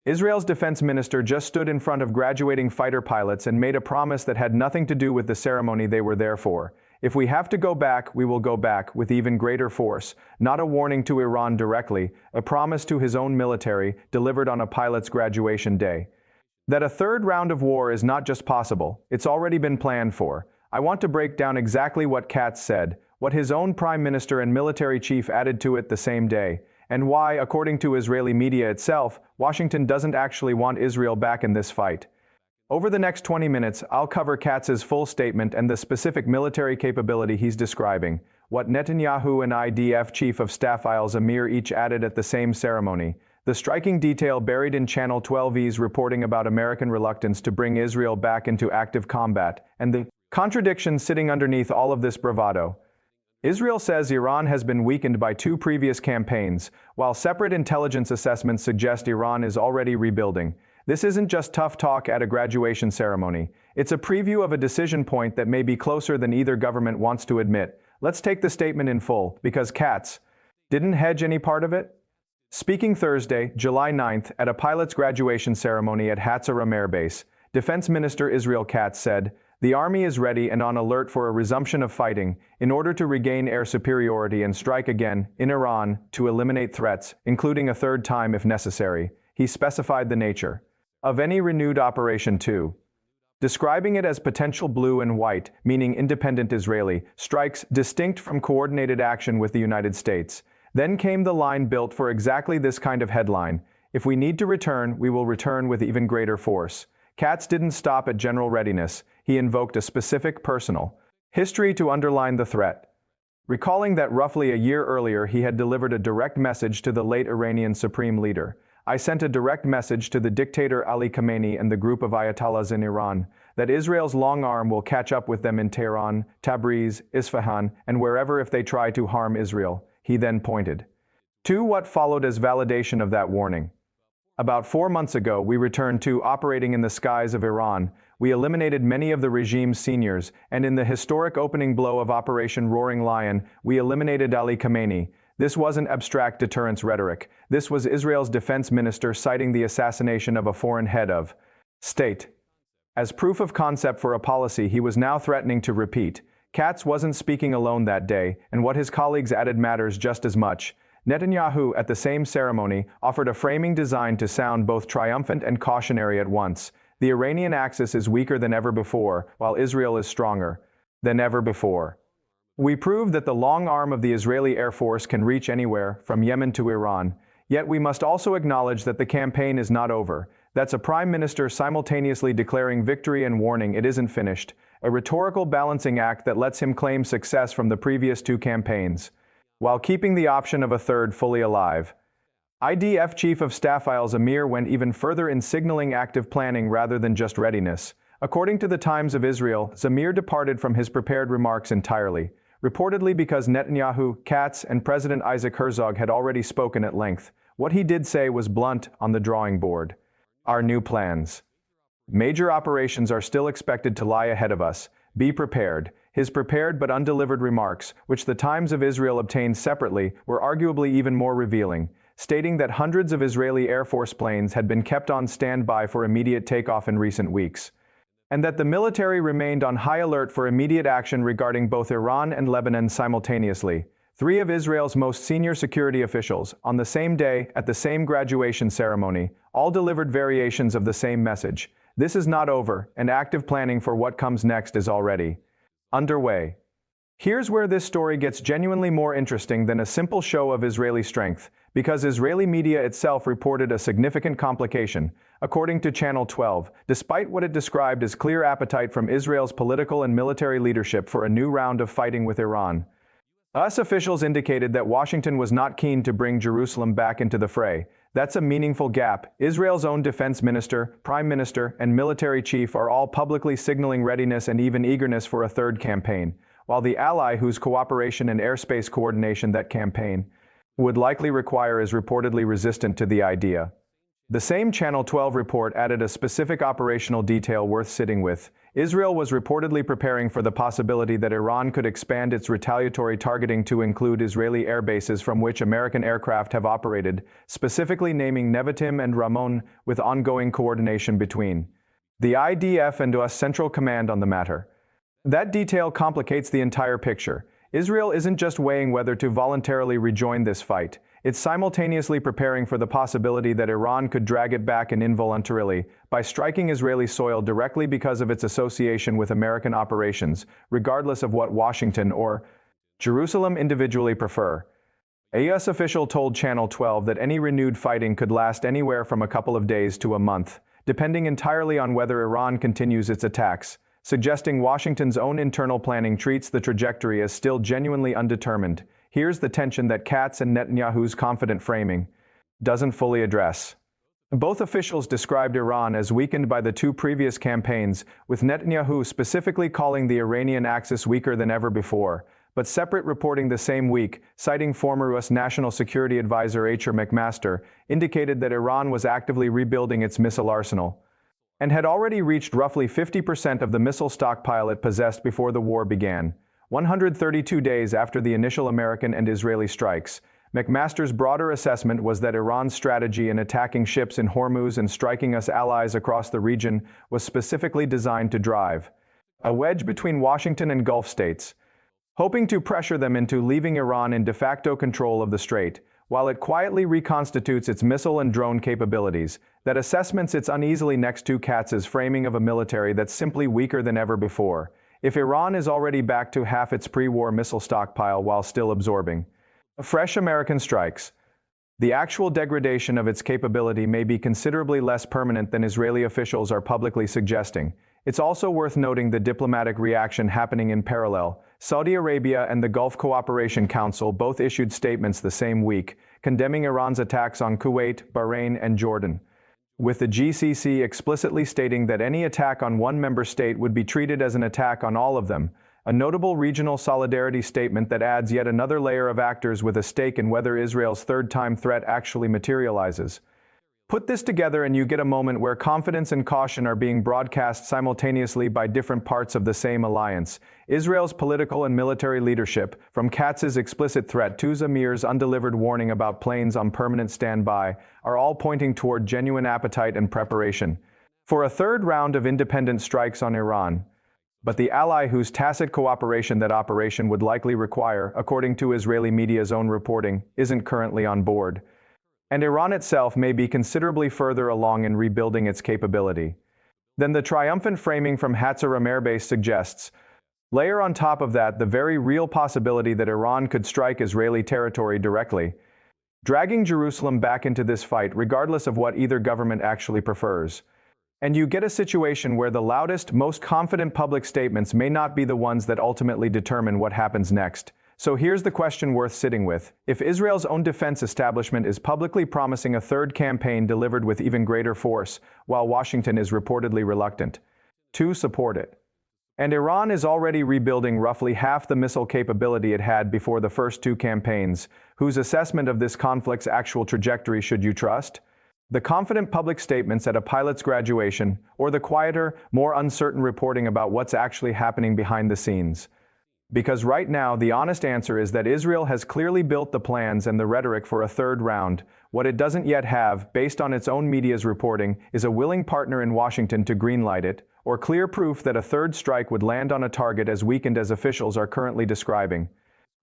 Israel's defense minister just stood in front of graduating fighter pilots and made a promise that had nothing to do with the ceremony they were there for. If we have to go back, we will go back with even greater force. Not a warning to Iran directly, a promise to his own military delivered on a pilot's graduation day. That a third round of war is not just possible, it's already been planned for. I want to break down exactly what Katz said, what his own prime minister and military chief added to it the same day, and why, according to Israeli media itself, Washington doesn't actually want Israel back in this fight. Over the next 20 minutes, I'll cover Katz's full statement and the specific military capability he's describing, what Netanyahu and IDF Chief of Staff Zamir each added at the same ceremony, the striking detail buried in Channel 12's reporting about American reluctance to bring Israel back into active combat, and the contradiction sitting underneath all of this bravado. Israel says Iran has been weakened by two previous campaigns, while separate intelligence assessments suggest Iran is already rebuilding. This isn't just tough talk at a graduation ceremony. It's a preview of a decision point that may be closer than either government wants to admit. Let's take the statement in full, because Katz didn't hedge any part of it. Speaking Thursday, July 9th, at a pilot's graduation ceremony at Hatzarim Air Base, Defense Minister Israel Katz said, "The Army is ready and on alert for a resumption of fighting in order to regain air superiority and strike again in Iran to eliminate threats, including a third time if necessary." He specified the nature of any renewed operation too, describing it as potential blue and white, meaning independent Israeli, strikes distinct from coordinated action with the United States. Then came the line built for exactly this kind of headline: "If we need to return, we will return with even greater force." Katz didn't stop at general readiness. He invoked a specific personal history to underline the threat, recalling that roughly a year earlier he had delivered a direct message to the late Iranian supreme leader. "I sent a direct message to the dictator Ali Khamenei and the group of Ayatollahs in Iran that Israel's long arm will catch up with them in Tehran, Tabriz, Isfahan, and wherever if they try to harm Israel." He then pointed to what followed as validation of that warning. About 4 months ago, we returned to operating in the skies of Iran. We eliminated many of the regime's seniors, and in the historic opening blow of Operation Roaring Lion, we eliminated Ali Khamenei. This wasn't abstract deterrence rhetoric. This was Israel's defense minister citing the assassination of a foreign head of state as proof of concept for a policy he was now threatening to repeat. Katz wasn't speaking alone that day, and what his colleagues added matters just as much. Netanyahu, at the same ceremony, offered a framing designed to sound both triumphant and cautionary at once. The Iranian axis is weaker than ever before, while Israel is stronger than ever before. We proved that the long arm of the Israeli Air Force can reach anywhere, from Yemen to Iran. Yet we must also acknowledge that the campaign is not over. That's a prime minister simultaneously declaring victory and warning it isn't finished, a rhetorical balancing act that lets him claim success from the previous two campaigns, while keeping the option of a third fully alive. IDF Chief of Staff Zamir went even further in signaling active planning rather than just readiness. According to the Times of Israel, Zamir departed from his prepared remarks entirely, reportedly because Netanyahu, Katz, and President Isaac Herzog had already spoken at length. What he did say was blunt: on the drawing board. Our new plans. Major operations are still expected to lie ahead of us. Be prepared. His prepared but undelivered remarks, which the Times of Israel obtained separately, were arguably even more revealing, stating that hundreds of Israeli Air Force planes had been kept on standby for immediate takeoff in recent weeks, and that the military remained on high alert for immediate action regarding both Iran and Lebanon simultaneously. 3 of Israel's most senior security officials, on the same day, at the same graduation ceremony, all delivered variations of the same message. This is not over, and active planning for what comes next is already underway. Here's where this story gets genuinely more interesting than a simple show of Israeli strength, because Israeli media itself reported a significant complication. According to Channel 12, despite what it described as clear appetite from Israel's political and military leadership for a new round of fighting with Iran, US officials indicated that Washington was not keen to bring Jerusalem back into the fray. That's a meaningful gap. Israel's own defense minister, prime minister, and military chief are all publicly signaling readiness and even eagerness for a third campaign, while the ally whose cooperation and airspace coordination that campaign would likely require is reportedly resistant to the idea. The same Channel 12 report added a specific operational detail worth sitting with. Israel was reportedly preparing for the possibility that Iran could expand its retaliatory targeting to include Israeli air bases from which American aircraft have operated, specifically naming Nevatim and Ramon, with ongoing coordination between the IDF and US Central Command on the matter. That detail complicates the entire picture. Israel isn't just weighing whether to voluntarily rejoin this fight. It's simultaneously preparing for the possibility that Iran could drag it back in involuntarily by striking Israeli soil directly because of its association with American operations, regardless of what Washington or Jerusalem individually prefer. A U.S. official told Channel 12 that any renewed fighting could last anywhere from a couple of days to a month, depending entirely on whether Iran continues its attacks, suggesting Washington's own internal planning treats the trajectory as still genuinely undetermined. Here's the tension that Katz and Netanyahu's confident framing doesn't fully address. Both officials described Iran as weakened by the two previous campaigns, with Netanyahu specifically calling the Iranian axis weaker than ever before, but separate reporting the same week, citing former U.S. National Security Advisor H.R. McMaster, indicated that Iran was actively rebuilding its missile arsenal and had already reached roughly 50% of the missile stockpile it possessed before the war began. 132 days after the initial American and Israeli strikes, McMaster's broader assessment was that Iran's strategy in attacking ships in Hormuz and striking US allies across the region was specifically designed to drive a wedge between Washington and Gulf states, hoping to pressure them into leaving Iran in de facto control of the strait, while it quietly reconstitutes its missile and drone capabilities. That assessment sits uneasily next to Katz's framing of a military that's simply weaker than ever before. If Iran is already back to half its pre-war missile stockpile while still absorbing fresh American strikes, the actual degradation of its capability may be considerably less permanent than Israeli officials are publicly suggesting. It's also worth noting the diplomatic reaction happening in parallel. Saudi Arabia and the Gulf Cooperation Council both issued statements the same week, condemning Iran's attacks on Kuwait, Bahrain, and Jordan, with the GCC explicitly stating that any attack on one member state would be treated as an attack on all of them, a notable regional solidarity statement that adds yet another layer of actors with a stake in whether Israel's third-time threat actually materializes. Put this together and you get a moment where confidence and caution are being broadcast simultaneously by different parts of the same alliance. Israel's political and military leadership, from Katz's explicit threat to Zamir's undelivered warning about planes on permanent standby, are all pointing toward genuine appetite and preparation for a third round of independent strikes on Iran. But the ally whose tacit cooperation that operation would likely require, according to Israeli media's own reporting, isn't currently on board. And Iran itself may be considerably further along in rebuilding its capability than the triumphant framing from Hatzarim Air Base suggests. Layer on top of that the very real possibility that Iran could strike Israeli territory directly, dragging Jerusalem back into this fight regardless of what either government actually prefers. And you get a situation where the loudest, most confident public statements may not be the ones that ultimately determine what happens next. So here's the question worth sitting with. If Israel's own defense establishment is publicly promising a third campaign delivered with even greater force, while Washington is reportedly reluctant to support it, and Iran is already rebuilding roughly half the missile capability it had before the first two campaigns, whose assessment of this conflict's actual trajectory should you trust? The confident public statements at a pilot's graduation, or the quieter, more uncertain reporting about what's actually happening behind the scenes? Because right now, the honest answer is that Israel has clearly built the plans and the rhetoric for a third round. What it doesn't yet have, based on its own media's reporting, is a willing partner in Washington to greenlight it, or clear proof that a third strike would land on a target as weakened as officials are currently describing.